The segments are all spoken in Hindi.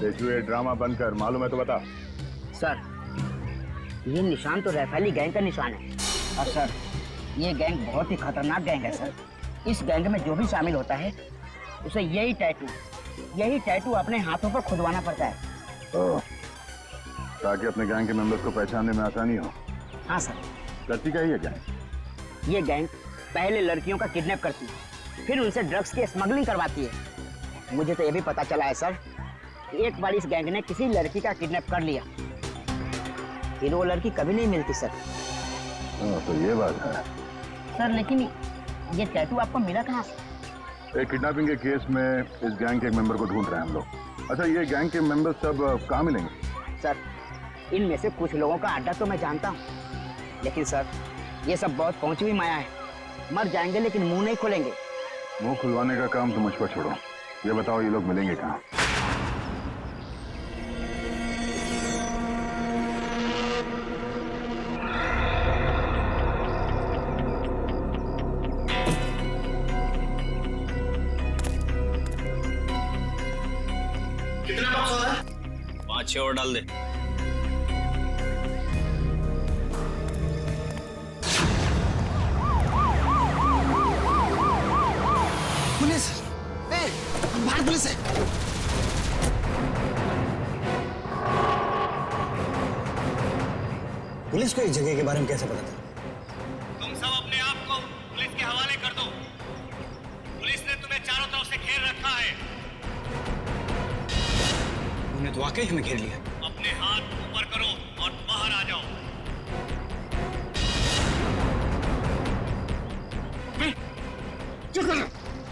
देखिए ये ड्रामा बंद कर, मालूम है तो बता। सर, ये निशान तो रैफेली गैंग का निशान है। और सर, ये गैंग बहुत ही खतरनाक गैंग है सर। इस गैंग में जो भी शामिल होता है उसे यही टैटू अपने हाथों पर खुदवाना पड़ता है। ताकि अपने गैंग के मेंबर्स को पहचानने में आसानी हो। हाँ सर। करती क्या है ये गैंग? ये गैंग पहले लड़कियों का किडनैप करती है, फिर उनसे ड्रग्स की स्मगलिंग करवाती है। मुझे तो ये भी पता चला है सर, एक बार इस गैंग ने किसी लड़की का किडनैप कर लिया, फिर वो लड़की कभी नहीं मिलती सर। तो ये बात है सर। लेकिन ये टैटू आपको मिला कहाँ से? एक किडनैपिंग के केस में इस गैंग के एक मेंबर को ढूंढ रहे हैं हम लोग। अच्छा, ये गैंग के मेंबर्स सब कहाँ मिलेंगे? सर, इनमें से कुछ लोगों का अड्डा तो मैं जानता हूँ, लेकिन सर ये सब बहुत पहुंची हुई माया है। मर जाएंगे लेकिन मुंह नहीं खोलेंगे। मुंह खुलवाने का काम तो मुझ पर छोड़ो। ये बताओ ये लोग मिलेंगे कहाँ? कितना बॉक्स हो रहा है? 5-6 और डाल दे। पुलिस! बाहर पुलिस है। पुलिस को इस जगह के बारे में कैसे पता था? तुम सब अपने आप को पुलिस के हवाले कर दो। पुलिस ने तुम्हें चारों तरफ से घेर रखा है। उन्हें तो वाकई हमें घेर लिया। अपने हाथ ऊपर करो और बाहर आ जाओ।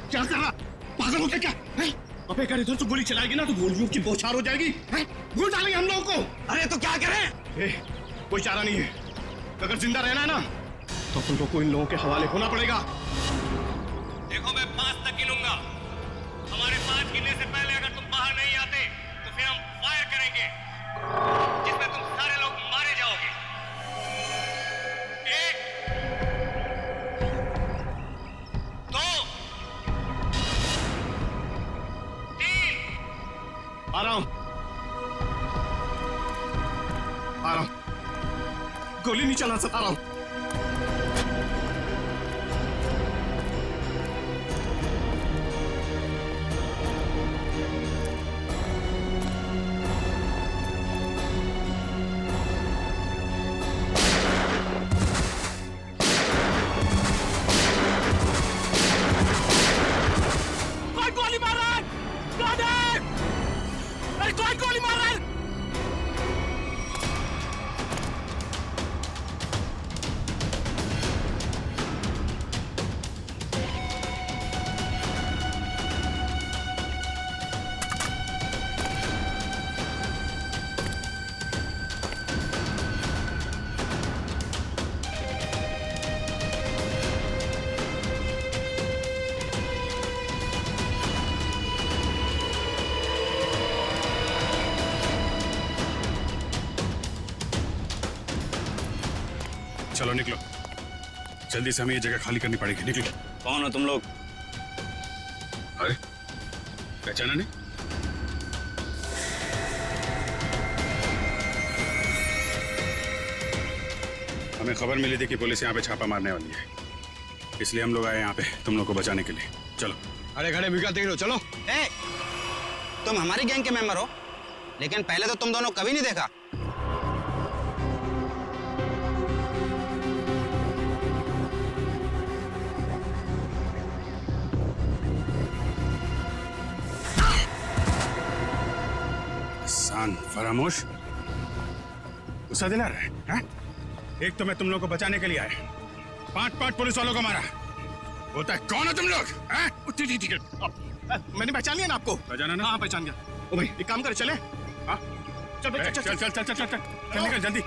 क्या कर रहा? पागल हो क्या? अबे अगर इधर से गोली चलाएगी ना तो गोलियों की बौछार हो जाएगी। गोली डालेंगे हम लोगों को। अरे तो क्या करें? कोई चारा नहीं है। अगर जिंदा रहना है ना तो अपन को इन लोगों के हवाले होना पड़ेगा। देखो मैं 5 तक गिनूंगा। हमारे 5 गिनने से पहले अगर तुम बाहर नहीं आते तो फिर हम फायर करेंगे, जिसमें तुम सारे लोग मारे जाओगे। 1 2 3। आ रहा हूं। गोली नहीं चला सकता। आ रहा हूं। कौन गोली मार रहा है? कौन है? अरे कौन गोली मार रहा है? चलो निकलो, जल्दी से हमें ये जगह खाली करनी पड़ेगी। निकलो। कौन हो तुम लोग? अरे पहचाना नहीं? हमें खबर मिली थी कि पुलिस यहाँ पे छापा मारने वाली है, इसलिए हम लोग आए यहाँ पे तुम लोग को बचाने के लिए। चलो। अरे खड़े बिगड़ देख लो। चलो। तुम हमारी गैंग के मेंबर हो, लेकिन पहले तो तुम दोनों कभी नहीं देखा। फरामोश, गुस्सा दिला रहा है, हाँ? एक तो मैं तुम लोग को बचाने के लिए आया, 5 पुलिस वालों को मारा। बोलता है कौन हो तुम लोग? ठीक है, मैंने पहचान लिया ना आपको। पहचाना ना? हाँ पहचान गया। ओ भाई एक काम कर, चले। हाँ चल भाई, चल चल चल चल चल चल निकल जल्दी।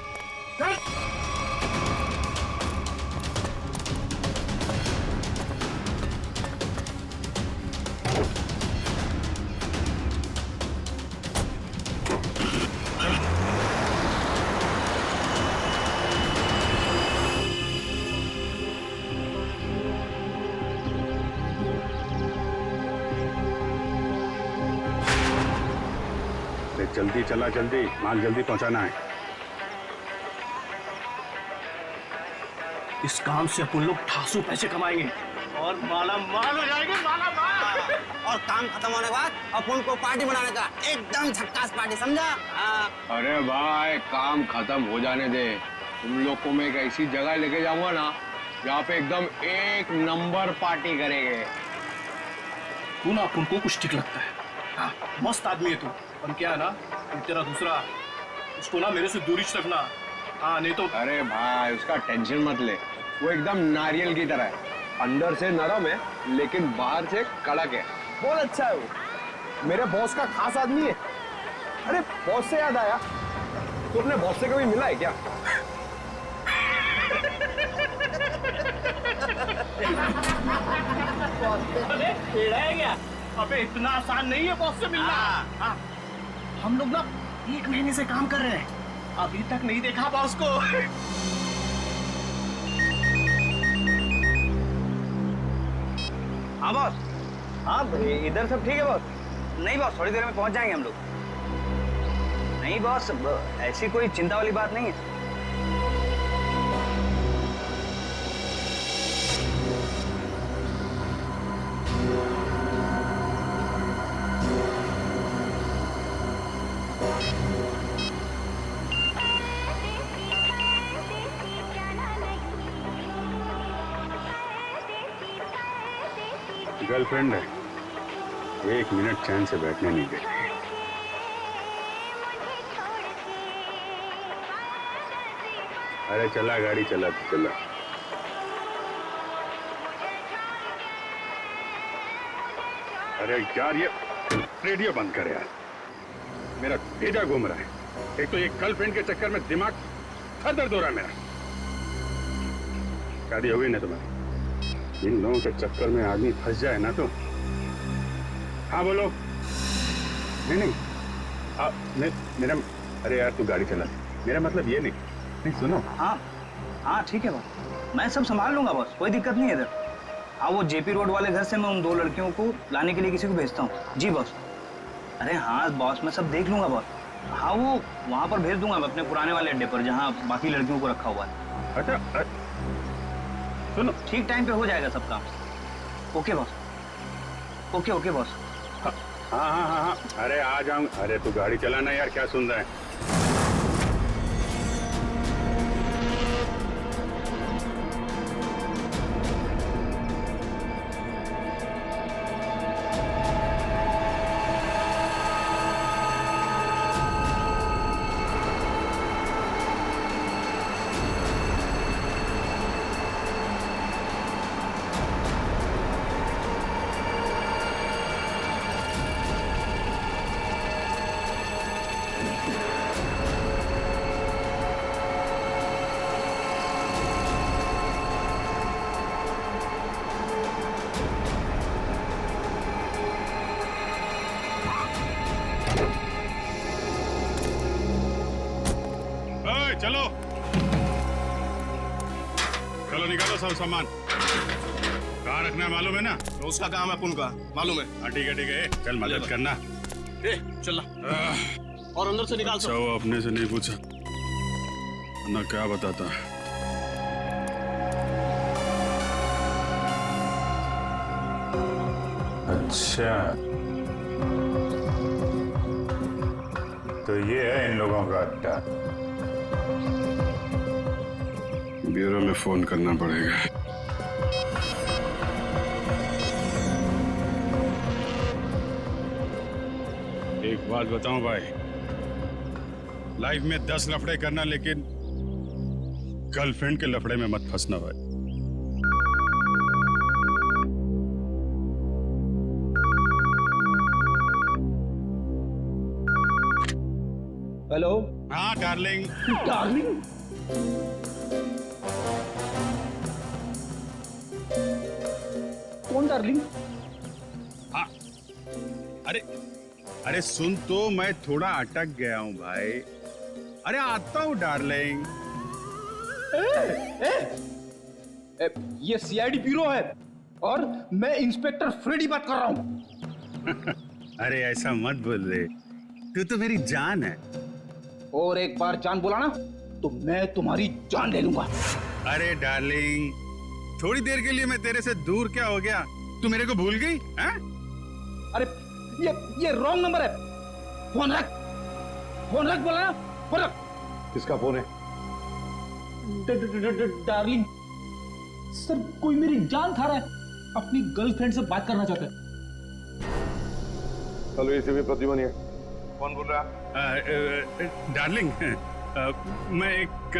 अरे जल्दी चला, जल्दी माल जल्दी पहुंचाना है। इस काम से अपन लोग ठासू पैसे कमाएंगे और माला माल हो जाएंगे, माला माल। और काम खत्म होने के बाद अपन को पार्टी बनाने का, एकदम झक्कास पार्टी, समझा? हाँ। अरे भाई काम खत्म हो जाने दे, तुम लोग को मैं एक ऐसी जगह लेके जाऊंगा ना जहाँ पे एकदम एक नंबर पार्टी करेंगे। तू ना अपन को कुछ ठीक लगता है। हाँ, मस्त आदमी है तू, पर क्या है ना तेरा दूसरा, उसको ना मेरे से दूरी रखना। हाँ नहीं तो। अरे भाई उसका टेंशन मत ले, वो एकदम नारियल की तरह है, अंदर से नरम है लेकिन बाहर से कड़क है। बहुत अच्छा है वो, मेरे बॉस का खास आदमी है। अरे बॉस से याद आया, तू अपने बॉस से कभी मिला है क्या? अरे टेढ़ा है क्या? अबे इतना आसान नहीं है बॉस से मिलना। हाँ। हम लोग ना 1 महीने से काम कर रहे हैं, अभी तक नहीं देखा बॉस को। हाँ बॉस। हाँ इधर सब ठीक है बॉस? नहीं बॉस, थोड़ी देर में पहुंच जाएंगे हम लोग। नहीं बॉस, ऐसी कोई चिंता वाली बात नहीं है। गर्लफ्रेंड है, 1 मिनट चैन से बैठने नहीं देती। अरे चला गाड़ी, चला चला। अरे यार ये रेडियो बंद कर यार, मेरा भेजा घूम रहा है। एक तो ये गर्लफ्रेंड के चक्कर में दिमाग सर दर्द हो रहा है मेरा। शादी हो गई ना तुम्हारी, इन लोगों के चक्कर में आदमी फंस जाए ना तो। हाँ बोलो। नहीं नहीं मेरा, अरे यार तू गाड़ी चला, मेरा मतलब ये नहीं सुनो। हाँ हाँ ठीक है बॉस, मैं सब संभाल लूंगा बॉस, कोई दिक्कत नहीं है इधर। हाँ वो जेपी रोड वाले घर से मैं उन 2 लड़कियों को लाने के लिए किसी को भेजता हूँ। जी बॉस। अरे हाँ बॉस, मैं सब देख लूंगा बॉस। हाँ वो वहाँ पर भेज दूंगा मैं अपने पुराने वाले अड्डे पर जहाँ बाकी लड़कियों को रखा हुआ है। अच्छा सुनो, ठीक टाइम पे हो जाएगा सब काम। Okay boss. Okay okay boss. हाँ हाँ हाँ हाँ, अरे आ जाऊँ। अरे तू गाड़ी चलाना यार, क्या सुन रहा है? चलो चलो निकालो सब सामान। कहाँ रखना है मालूम है ना? तो उसका काम है अपन का, मालूम है। हाँ ठीक है, चल मदद करना। चल और अंदर से निकाल। अच्छा वो अपने से नहीं पूछा ना, क्या बताता। अच्छा तो ये है इन लोगों का अड्डा। ब्यूरो में फोन करना पड़ेगा। एक बात बताऊं भाई, लाइफ में 10 लफड़े करना, लेकिन गर्लफ्रेंड के लफड़े में मत फंसना भाई। हेलो। हाँ डार्लिंग। डार्लिंग? कौन डार्लिंग? हाँ अरे सुन तो, मैं थोड़ा अटक गया हूँ भाई। अरे आता हूँ डार्लिंग। ये सीआईडी ब्यूरो है और मैं इंस्पेक्टर फ्रेडी बात कर रहा हूँ। अरे ऐसा मत बोल रे, तू तो मेरी जान है। और एक बार जान बोला ना तो मैं तुम्हारी जान ले लूंगा। अरे डार्लिंग, थोड़ी देर के लिए मैं तेरे से दूर क्या हो गया? तू मेरे को भूल गई? हैं? अरे ये रॉन्ग नंबर है। फोन रख बोला ना, फोन रख। किसका फोन है? डार्लिंग सर, कोई मेरी जान खा रहा है, अपनी गर्लफ्रेंड से बात करना चाहता है। हेलो, एसीपी प्रतिभा है। कौन बोल रहा है? डार्लिंग, मैं एक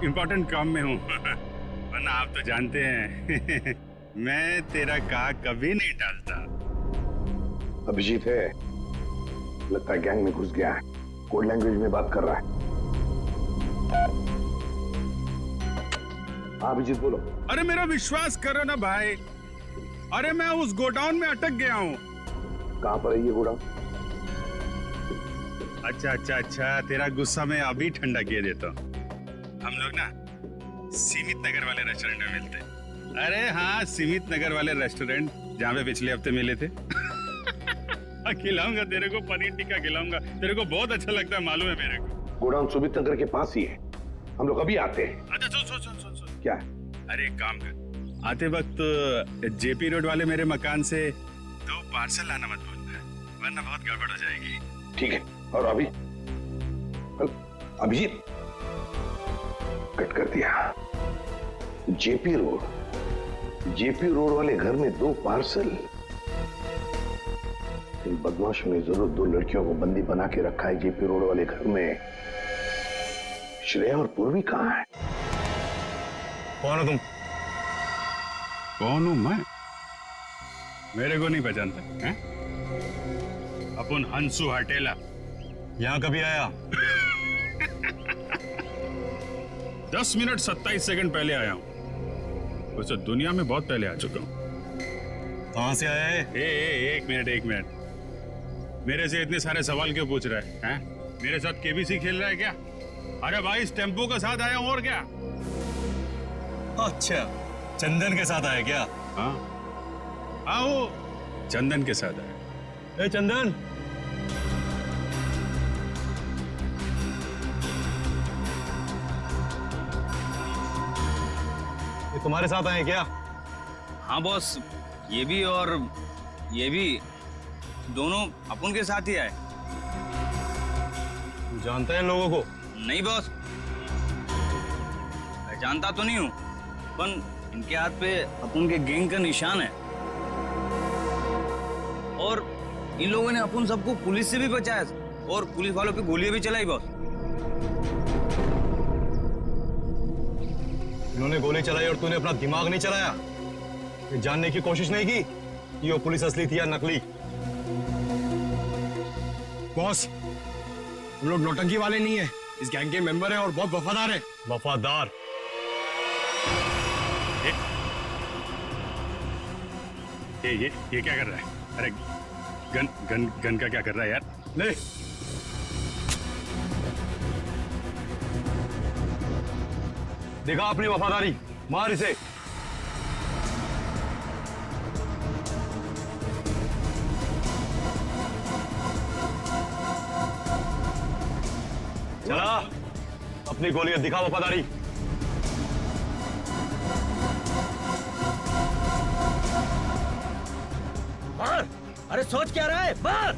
इम्पोर्टेंट काम में हूँ। वरना आप तो जानते हैं मैं तेरा कहा कभी नहीं टालता। अभिजीत है, लगता है गैंग में घुस गया है, कोड लैंग्वेज में बात कर रहा है। हाँ अभिजीत बोलो। अरे मेरा विश्वास करो ना भाई, अरे मैं उस गोडाउन में अटक गया हूँ। कहाँ पर है ये गोडाउन? अच्छा, तेरा गुस्सा मैं अभी ठंडा किए देता हूँ। हम लोग ना सीमित नगर वाले रेस्टोरेंट में मिलते हैं। अरे हाँ, सीमित नगर वाले रेस्टोरेंट जहाँ पे पिछले हफ्ते मिले थे। खिलाऊंगा तेरे को, पनीर टिक्का खिलाऊंगा, तेरे को बहुत अच्छा लगता है, मालूम है मेरे को। गोडाउन सुमित नगर के पास ही है, हम लोग अभी आते हैं। अच्छा सुन। क्या है? अरे एक काम कर, आते वक्त जेपी रोड वाले मेरे मकान से 2 पार्सल लाना मत भूलना, वरना बहुत गड़बड़ हो जाएगी। ठीक है। और अभी अभिजीत कट कर दिया। जेपी रोड वाले घर में 2 पार्सल। इन बदमाशों ने जरूर 2 लड़कियों को बंदी बना के रखा है जेपी रोड वाले घर में। श्रेया और पूर्वी कहाँ है? कौन हो तुम? कौन हूं मैं? मेरे को नहीं पहचानता हैं? अपन हंसू हटेला। यहां कभी आया? 10 मिनट 27 सेकंड पहले आया हूं। वैसे दुनिया में बहुत पहले आ चुका हूं। कहां से आया है? एक मिनट। मेरे से इतने सारे सवाल क्यों पूछ रहा है? मेरे साथ केबीसी खेल रहा है क्या? अरे भाई, इस टेम्पो के साथ आया हूं, और क्या? अच्छा, चंदन के साथ आया क्या? हाँ, वो चंदन के साथ आया। चंदन, ये तुम्हारे साथ आए क्या? हाँ बॉस, ये भी और ये भी, दोनों अपन के साथ ही आए। जानते हैं लोगों को? नहीं बॉस, मैं जानता तो नहीं हूँ, पर इनके हाथ पे अपन के गैंग का निशान है। और इन लोगों ने अपन सबको पुलिस से भी बचाया और पुलिस वालों पे गोलियां भी चलाई बॉस। इन्होंने गोली चलाई और तूने अपना दिमाग नहीं चलाया? ये जानने की कोशिश नहीं की कि वो पुलिस असली थी या नकली? बॉस, हम लोग नौटंकी वाले नहीं है, इस गैंग के मेंबर हैं और बहुत वफादार हैं। वफादार? ये क्या कर रहा है? अरे गन का क्या कर रहा है यार? ले, दिखा अपनी वफादारी, मार इसे। चला, अपनी गोलियां दिखा वफादारी। मार! अरे सोच क्या रहा है? मार!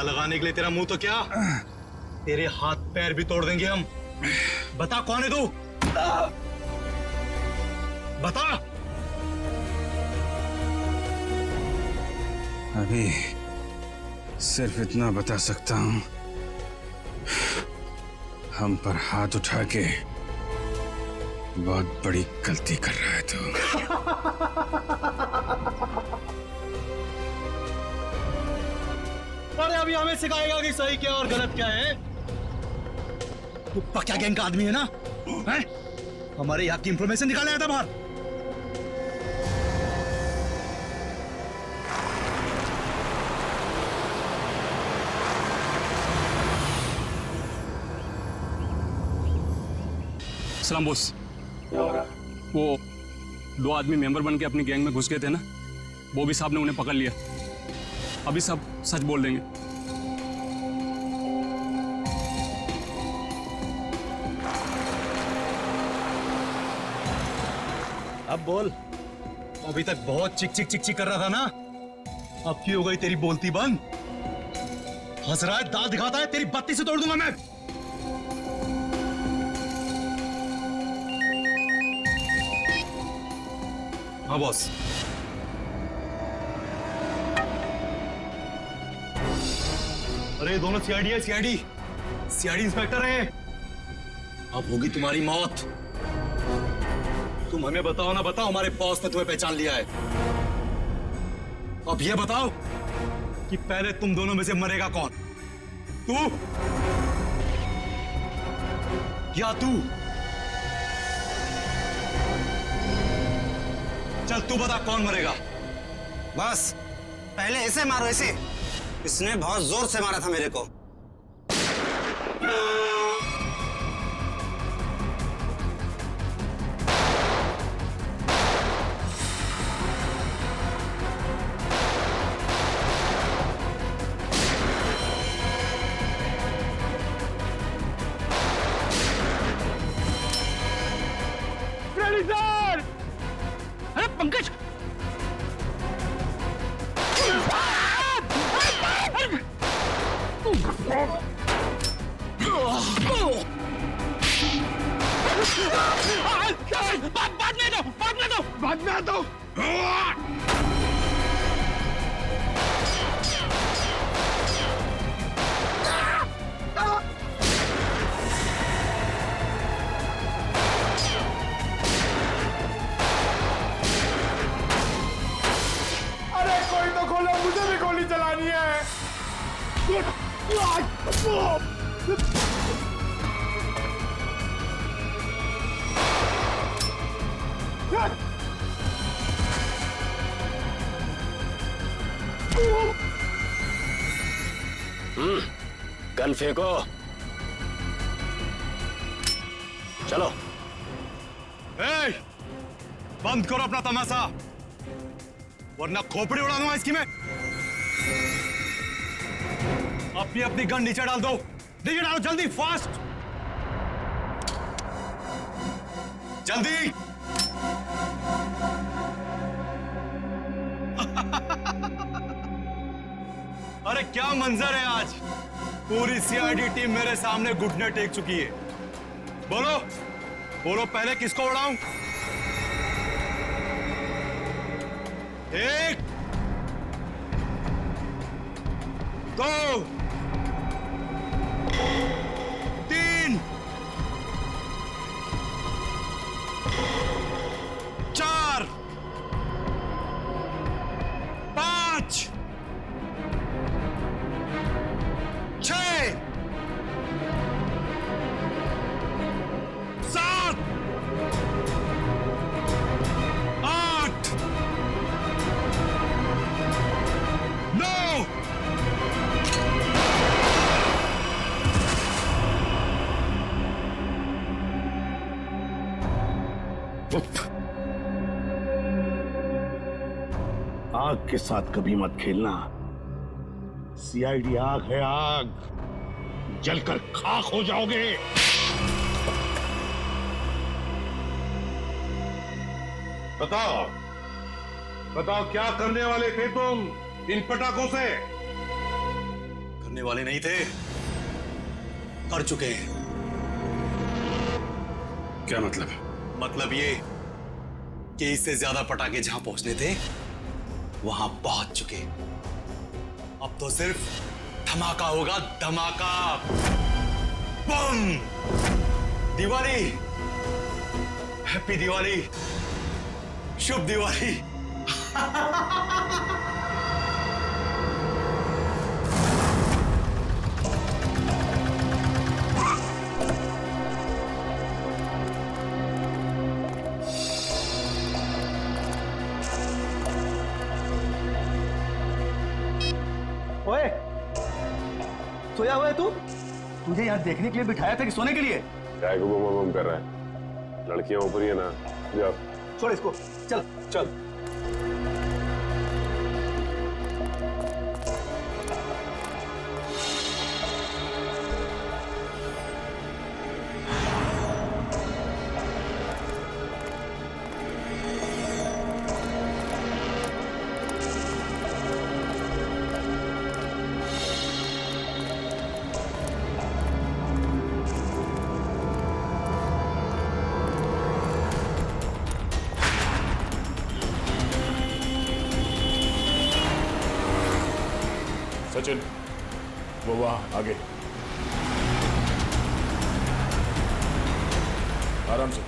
लगाने के लिए तेरा मुंह तो क्या, तेरे हाथ पैर भी तोड़ देंगे हम। बता कौन है तू, बता। अभी सिर्फ इतना बता सकता हूं, हम पर हाथ उठा के बहुत बड़ी गलती कर रहा है तू। अरे अभी हमें सिखाएगा कि सही क्या और गलत क्या है। तू पक्का गैंग का आदमी है ना, हैं? हमारे यहाँ की इंफॉर्मेशन निकाले आया था बाहर। सलाम बॉस। वो 2 आदमी मेंबर बन के अपनी गैंग में घुस गए थे ना, वो भी साहब ने उन्हें पकड़ लिया। अभी सब सच बोल देंगे। अब बोल। अभी तक बहुत चिक चिक चिक चिक कर रहा था ना, अब की हो गई तेरी बोलती बंद? हंस रहा है, दाल दिखाता है, तेरी बत्ती से तोड़ दूंगा मैं। हाँ बॉस। अरे दोनों सीआईडी है, सीआईडी इंस्पेक्टर है। अब होगी तुम्हारी मौत। तुम हमें बताओ ना बताओ, हमारे बॉस ने तुम्हें पहचान लिया है। अब ये बताओ कि पहले तुम दोनों में से मरेगा कौन, तू या तू? चल तू बता कौन मरेगा। बस पहले ऐसे मारो, ऐसे। इसने बहुत जोर से मारा था मेरे को। अरे पंकज, बाद में दो। अरे कोई तो खोलो, मुझे भी गोली चलानी है। गन फेंको, चलो। ए, बंद करो अपना तमाशा, वरना खोपड़ी उड़ा दूंगा इसकी मैं। अपनी अपनी गन नीचे डाल दो, नीचे डालो जल्दी, फास्ट, जल्दी। अरे क्या मंजर है आज, पूरी सीआईडी टीम मेरे सामने घुटने टेक चुकी है। बोलो बोलो, पहले किसको उड़ाऊं? 1 2 3 4 5 6 7 8 9 आग के साथ कभी मत खेलना। सीआईडी आग है, आग, जलकर खाक हो जाओगे। बताओ बताओ, क्या करने वाले थे तुम इन पटाखों से? करने वाले नहीं थे, कर चुके हैं। क्या मतलब? मतलब ये कि इससे ज्यादा पटाखे जहां पहुंचने थे वहां पहुंच चुके। अब तो सिर्फ धमाका होगा, धमाका। बम! दिवाली, हैप्पी दिवाली, शुभ दिवाली। ओए, सोया हुआ है तू? तुझे यहाँ देखने के लिए बिठाया था कि सोने के लिए? क्या को बम कर रहा है? लड़कियां ऊपर ही है ना, जाओ। छोड़ इसको, चल चल। सचिन, वो वहां आगे। आराम से।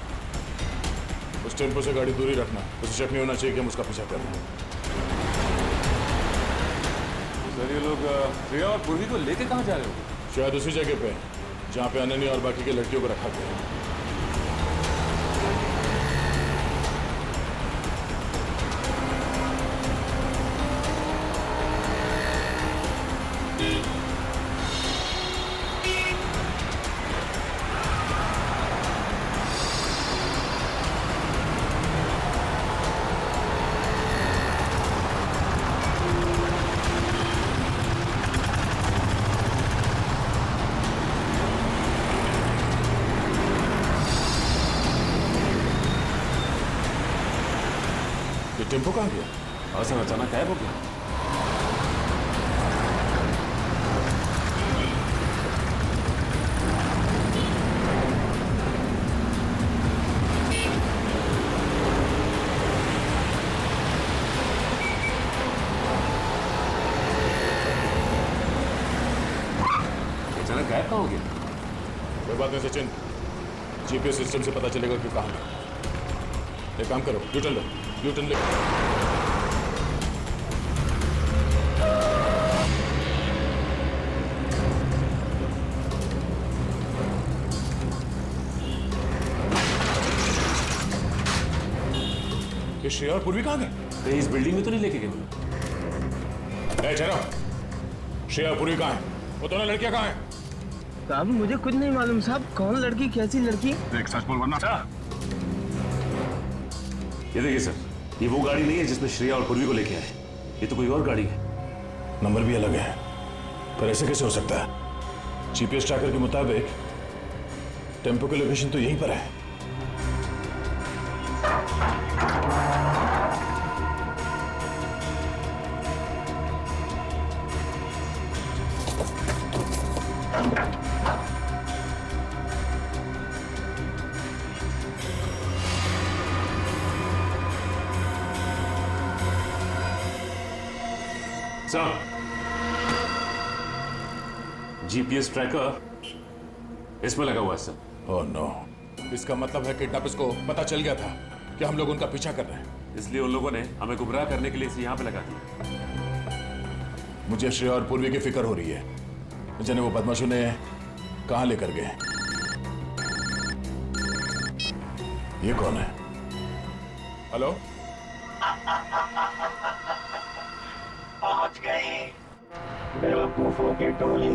उस टेम्पो से गाड़ी दूरी रखना, उसे शक नहीं होना चाहिए कि हम उसका पीछा कर रहे हैं। सर ये लोग प्रिया और पूर्वी को लेके कहाँ जा रहे हो? शायद उसी जगह पे जहां पे अनन्या और बाकी के लड़कियों को रखा गया है। टेम्पो कहाँ गया? हाँ सर, अचानक गायब हो गया। अचानक गायब कहाँ हो गया? कोई बात नहीं सचिन, जीपीएस सिस्टम से पता चलेगा कि कहाँ है। एक काम करो, यूटर्न लो, यूटर्न ले। ये श्रेया और पूर्वी कहाँ गए? कहीं इस बिल्डिंग में तो नहीं लेके गए? ठहरो, श्रेया और पूर्वी कहाँ है? वो दोनों लड़कियां कहाँ हैं? साहब मुझे कुछ नहीं मालूम साहब, कौन लड़की कैसी लड़की? देख सच बोल वरना। ये देखिए सर, ये वो गाड़ी नहीं है जिसमें श्रेया और पूर्वी को लेके आए। ये तो कोई और गाड़ी है। नंबर भी अलग है, पर ऐसे कैसे हो सकता है? जीपीएस ट्रैकर के मुताबिक टेम्पो की लोकेशन तो यहीं पर है। सर, जीपीएस ट्रैकर इसमें लगा हुआ है सर। ओह नो, इसका मतलब है किडनैपर्स को पता चल गया था कि हम लोग उनका पीछा कर रहे हैं, इसलिए उन लोगों ने हमें गुमराह करने के लिए इसे यहाँ पे लगा दिया। मुझे श्रेया और पूर्वी की फिक्र हो रही है। जाने वो बदमाशों ने कहां लेकर गए। ये कौन है? हेलो, पहुंच गए बेवकूफों की टोली।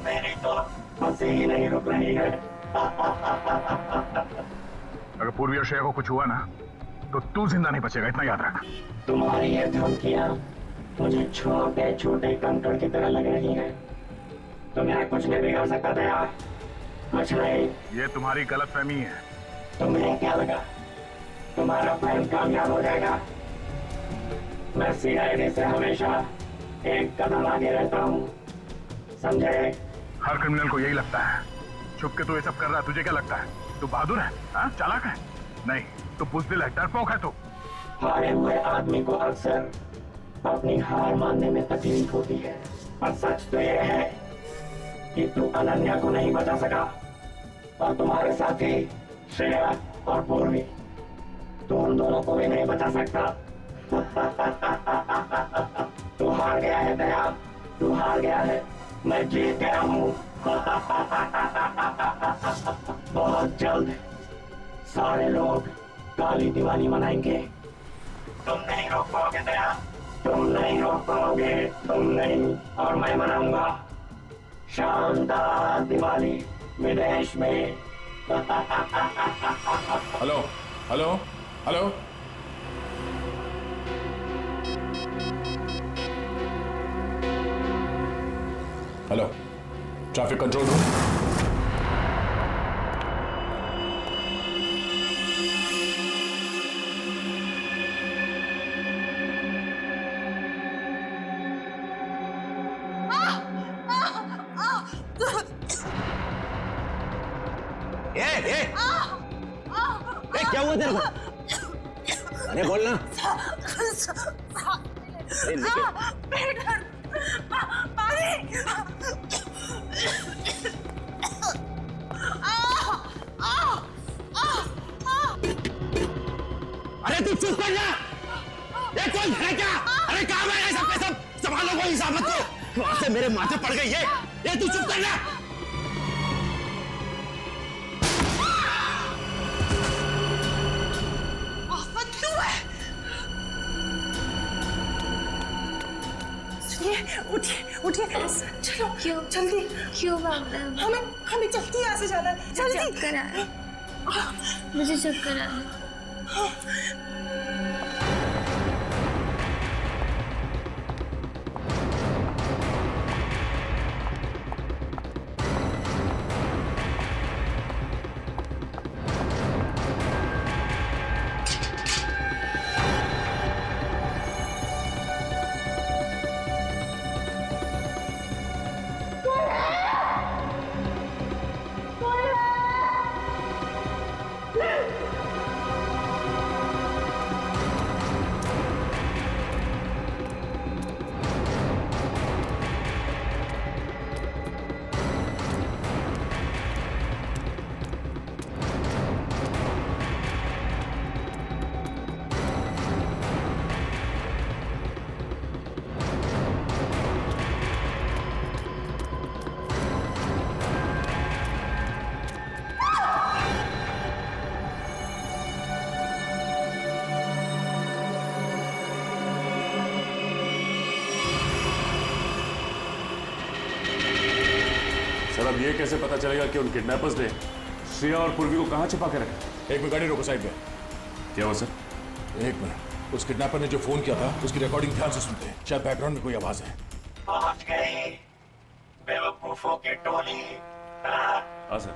मेरी तो हंसी ही नहीं रुक रही है। अगर पूर्वी और श्रेया को कुछ हुआ ना तो तू जिंदा नहीं बचेगा, इतना याद रख। तुम्हारी ये धमकियां मुझे छोटे छोटे कंकड़ की तरह लग रही हैं। तुम्हें कुछ नहीं बिगाड़ सकता था यार, कुछ नहीं। ये तुम्हारी गलतफहमी है। तुम्हें क्या लगा तुम्हारा प्लान कामयाब हो जाएगा? मैं सीआईडी से हमेशा एक कदम आगे रहता हूँ, समझे? हर क्रिमिनल को यही लगता है। छुप के तू ये सब कर रहा है, तुझे क्या लगता है? तू बहादुर है? हाँ, चालाक है? नहीं, तू बुज़दिल है, डरपोक है तू। हारे हुए आदमी को अक्सर अपनी हार मानने में तकलीफ होती है, और सच तो यह है कि तू अनन्या को नहीं बचा सका, और तुम्हारे साथी श्रेया और पूर्वी, तू उन दोनों को भी नहीं बचा सकता। तू हार गया है दया, तू हार गया है, मैं जीत गया हूँ। बहुत जल्द सारे लोग काली दिवाली मनाएंगे। तुम नहीं रोक पाओगे दया, तुम नहीं रोक पाओगे, तुम नहीं, और मैं मनाऊंगा शानदार दिवाली विदेश में। Hello hello hello, hello, traffic control room. क्या हुआ तेरे को? अरे बोलना। अरे तू चुप कर जा। ये कोई है क्या? अरे कहाँ गए हैं सब के सब? संभालो कोई हिसाब मत को। वहां से मेरे माथे पड़ गई है। ये तू चुप कर जा। उठिए उठिए, चलो। क्यों? जल्दी। क्यों मैडम? हमें जल्दी यहाँ से जाना है, जल्दी। चक्कर आ रहा है, मुझे चक्कर आ रहा है। सर अब ये कैसे पता चलेगा कि उन किडनैपर्स ने श्रेया और पूर्वी को कहाँ छिपा के रखा? एक मिनट, गाड़ी रोको साइड में। क्या हुआ सर? एक मिनट, उस किडनैपर ने जो फोन किया था उसकी रिकॉर्डिंग ध्यान से सुनते हैं, शायद बैकग्राउंड में कोई आवाज है। पहुंच गई बेवकूफों की टोली। हाँ सर,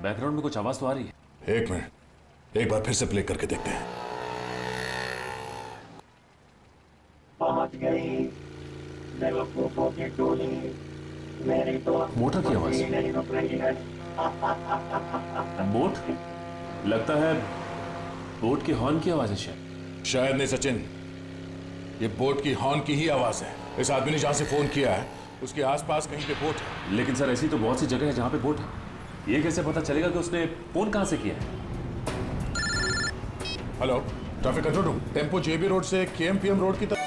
बैकग्राउंड में कुछ आवाज तो आ रही है। एक मिनट, एक बार फिर से प्ले करके देखते हैं। पहुंच गई बेवकूफों की टोली, मेरी तो मोटर की आवाज नहीं रुक रही है। बोट? लगता है बोट के हॉर्न की आवाज है। शायद नहीं सचिन, ये बोट की हॉर्न की ही आवाज है। इस आदमी ने जहां से फोन किया है उसके आसपास कहीं पे बोट है। लेकिन सर ऐसी तो बहुत सी जगह है जहां पे बोट है। ये कैसे पता चलेगा कि उसने फोन कहां से किया है? Hello, traffic control room. Tempo JB road से केएमपीएम रोड की तरफ।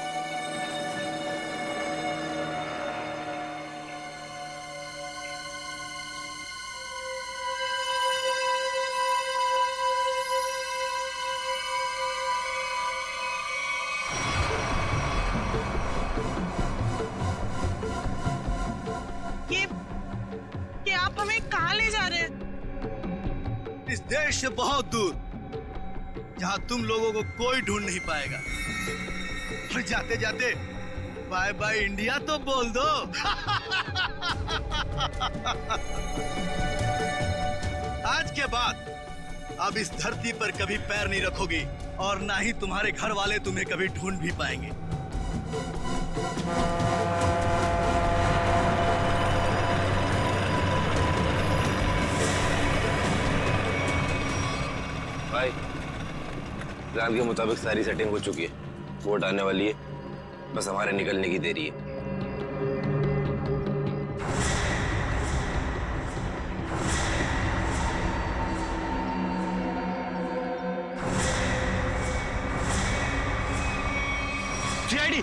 इस देश से बहुत दूर, जहां तुम लोगों को कोई ढूंढ नहीं पाएगा। और जाते जाते बाय बाय इंडिया तो बोल दो। आज के बाद अब इस धरती पर कभी पैर नहीं रखोगी, और ना ही तुम्हारे घर वाले तुम्हें कभी ढूंढ भी पाएंगे। भाई प्लान के मुताबिक सारी सेटिंग हो चुकी है, वोट आने वाली है, बस हमारे निकलने की देरी है। सीआईडी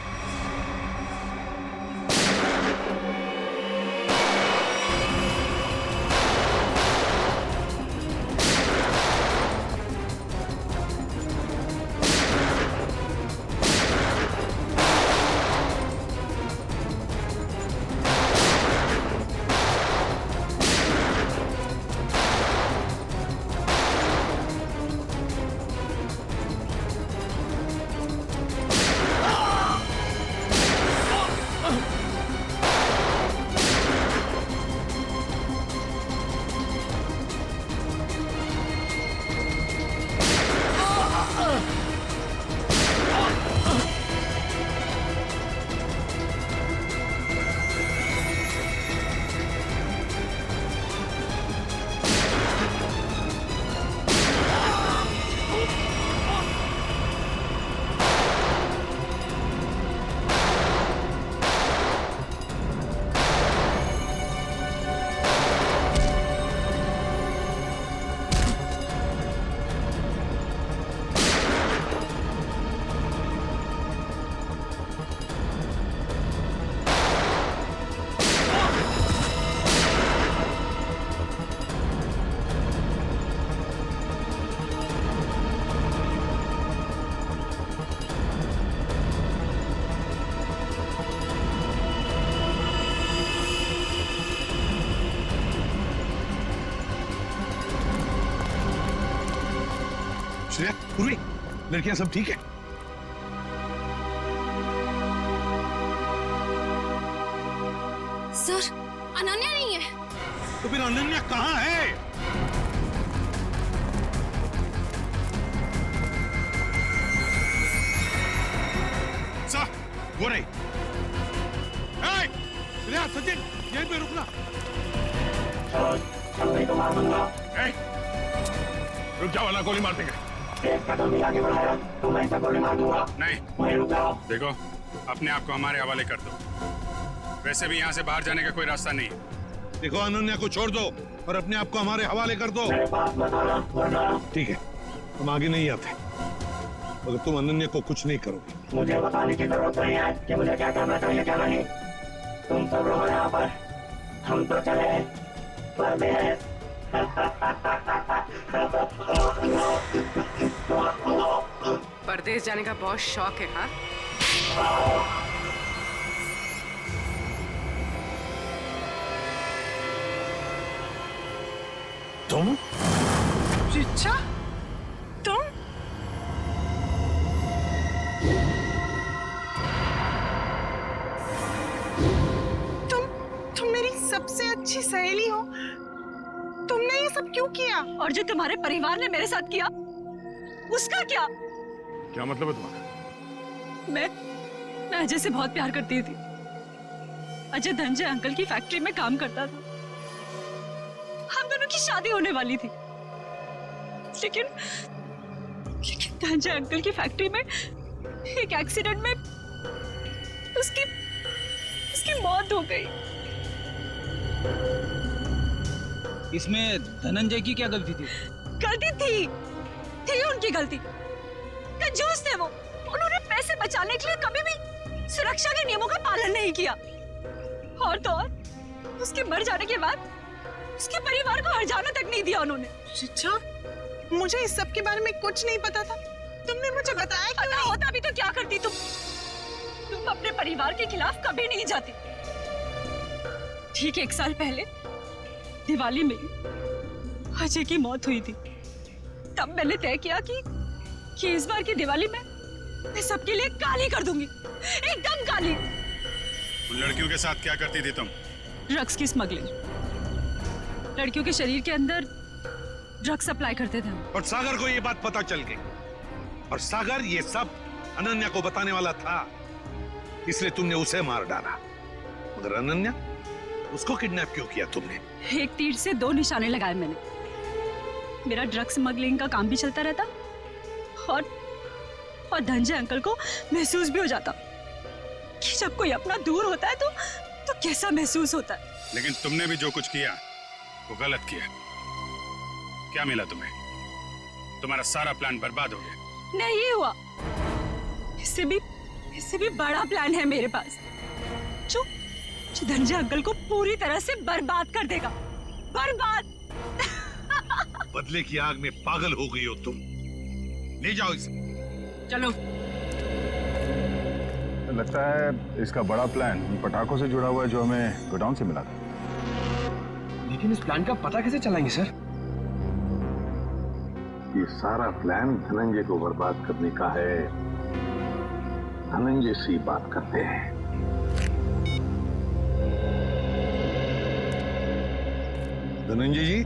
श्रेया, पूर्वी, लड़कियां सब ठीक है? सर, अनन्या नहीं है। तो फिर अनन्या कहाँ है? सर, वो नहीं। श्रेया, सचिन, यहीं पे रुकना। तो मार दूंगा। रुक जाओ, वाला गोली मार देंगे। एक कदम भी आगे बढ़ाया तो मैं इसे गोली मार दूंगा। नहीं, वहीं रुक जाओ। देखो, अपने आप को हमारे हवाले कर दो। वैसे भी यहाँ से बाहर जाने का कोई रास्ता नहीं है। देखो, अनन्या को छोड़ दो और अपने आप को हमारे हवाले कर दो। मेरे पास मत आना, वरना ठीक है, हम आगे नहीं आते मगर तुम अनन्या को कुछ नहीं करोगे। मुझे बताने की जरूरत नहीं है कि मुझे क्या करना चाहिए क्या नहीं। तुम सब रहो यहाँ पर, हम तो चले परदेश। परदेश जाने का बहुत शौक है। हाँ, तुम? रिचा, तुम? तुम मेरी सबसे अच्छी सहेली हो। तुमने ये सब क्यों किया? और जो तुम्हारे परिवार ने मेरे साथ किया, उसका क्या? क्या मतलब है तुम्हारा? मैं अजय से बहुत प्यार करती थी। अजय धनंजय अंकल की फैक्ट्री में काम करता था। हम दोनों की शादी होने वाली थी, लेकिन धनंजय अंकल की फैक्ट्री में एक एक्सीडेंट में उसकी मौत हो गई। इसमें धनंजय की क्या गलती थी? गलती थी उनकी गलती। कंजूस थे वो। उन्होंने पैसे बचाने के लिए कभी भी सुरक्षा के नियमों का पालन नहीं किया। और तो और, उसके मर जाने के बाद उसके परिवार को हर्जाना तक नहीं दिया उन्होंने। शिक्षा, मुझे इस सब के बारे में कुछ नहीं पता था। तुमने मुझे बताया क्यों नहीं? होता भी तो क्या करती तुम अपने परिवार के खिलाफ कभी नहीं जाती। ठीक 1 साल पहले दिवाली में अजय की मौत हुई थी। तब मैंने तय किया कि इस बार की दिवाली में मैं सबके लिए काली कर दूंगी, एकदम काली। उन लड़कियों के साथ क्या करती थी तुम? ड्रग्स की स्मगलिंग। लड़कियों के शरीर के अंदर ड्रग्स सप्लाई करते थे। और सागर को ये बात पता चल गई और सागर ये सब अनन्या को बताने वाला था। इसलिए तुमने उसे मार डाला। मगर अनन्या, उसको किडनैप क्यों किया तुमने? एक तीर से दो निशाने लगाए मैंने। मेरा ड्रग स्मगलिंग का काम भी चलता रहता और धनंजय अंकल को महसूस भी हो जाता कि जब कोई अपना दूर होता है तो कैसा महसूस होता है। लेकिन तुमने भी जो कुछ किया वो गलत किया। क्या मिला तुम्हें? तुम्हारा सारा प्लान बर्बाद हो गया। नहीं हुआ, इससे भी बड़ा प्लान है मेरे पास, जो धनंजय अंकल को पूरी तरह से बर्बाद कर देगा। बर्बाद। बदले की आग में पागल हो गई हो तुम। ले जाओ इसे। चलो। लगता है इसका बड़ा प्लान इन पटाखों से जुड़ा हुआ है जो हमें गोडाउन से मिला था। लेकिन इस प्लान का पता कैसे चलाएंगे सर? ये सारा प्लान धनंजय को बर्बाद करने का है। धनंजय से ही बात करते हैं। धनंजय जी,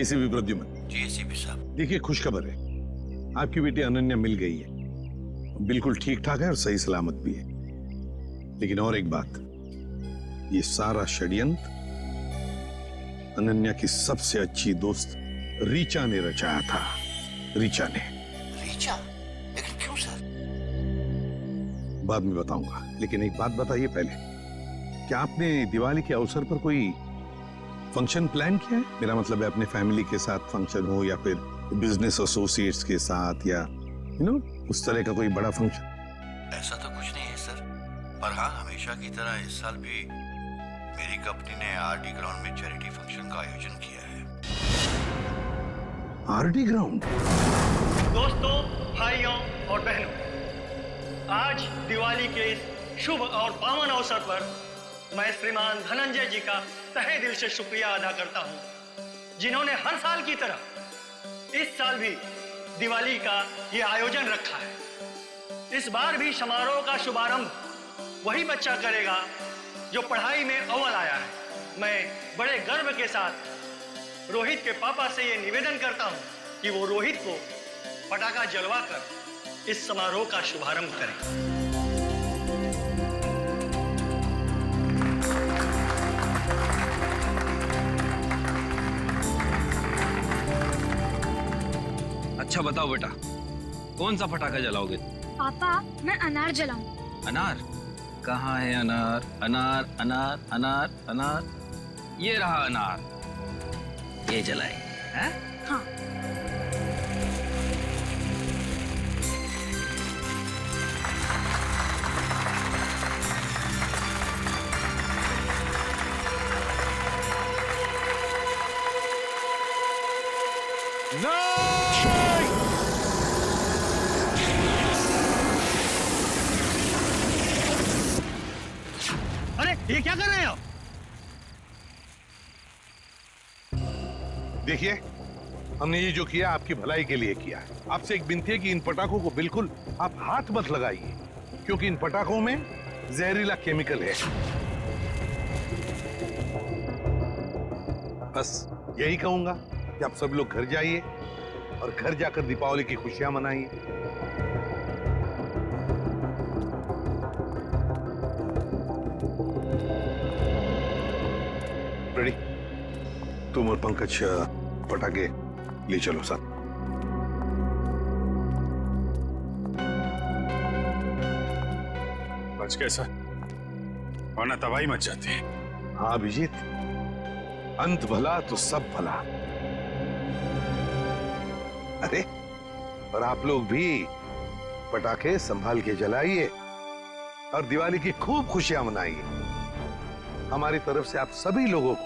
एसीपी प्रद्युमन। जी एसीपी साहब। देखिए, खुशखबर है, आपकी बेटी अनन्या मिल गई है। बिल्कुल ठीक ठाक है और सही सलामत भी है। लेकिन और एक बात, ये सारा षड्यंत्र अनन्या की सबसे अच्छी दोस्त रीचा ने रचाया था। रीचा ने। रीचा? लेकिन क्यों सर? बाद में बताऊंगा, लेकिन एक बात बताइए पहले, क्या आपने दिवाली के अवसर पर कोई फंक्शन प्लान किया है? मेरा मतलब है अपने फैमिली के साथ फंक्शन हो या फिर बिजनेस एसोसिएट्स के साथ या उस तरह का कोई बड़ा फंक्शन। ऐसा तो कुछ नहीं है सर, पर हाँ हमेशा की तरह इस साल भी मेरी कंपनी ने आरडी ग्राउंड में चैरिटी फंक्शन का आयोजन किया है। RD ground? दोस्तों, भाइयों और बहनों, आज दिवाली के इस शुभ और पावन अवसर पर मैं श्रीमान धनंजय जी का तहे दिल से शुक्रिया अदा करता हूं, जिन्होंने हर साल की तरह इस साल भी दिवाली का ये आयोजन रखा है। इस बार भी समारोह का शुभारंभ वही बच्चा करेगा जो पढ़ाई में अव्वल आया है। मैं बड़े गर्व के साथ रोहित के पापा से ये निवेदन करता हूं कि वो रोहित को पटाखा जलवाकर इस समारोह का शुभारंभ करें। अच्छा बताओ बेटा, कौन सा पटाखा जलाओगे? पापा, मैं अनार जलाऊं। अनार? कहाँ है अनार? अनार अनार अनार अनार, ये रहा अनार, ये जलाएंगे। हैं? हाँ। अरे ये क्या कर रहे हैं आप? देखिए, हमने ये जो किया आपकी भलाई के लिए किया है। आपसे एक विनती है कि इन पटाखों को बिल्कुल आप हाथ मत लगाइए, क्योंकि इन पटाखों में जहरीला केमिकल है। बस यही कहूंगा कि आप सब लोग घर जाइए और घर जाकर दीपावली की खुशियां मनाइए। रेडी? तुम और पंकज पटाखे ले चलो साथ। बच गए सर, वरना तबाही मच जाती है। हाँ अभिजीत, अंत भला तो सब भला। अरे, और आप लोग भी पटाखे संभाल के जलाइए और दिवाली की खूब खुशियां मनाइए। हमारी तरफ से आप सभी लोगों को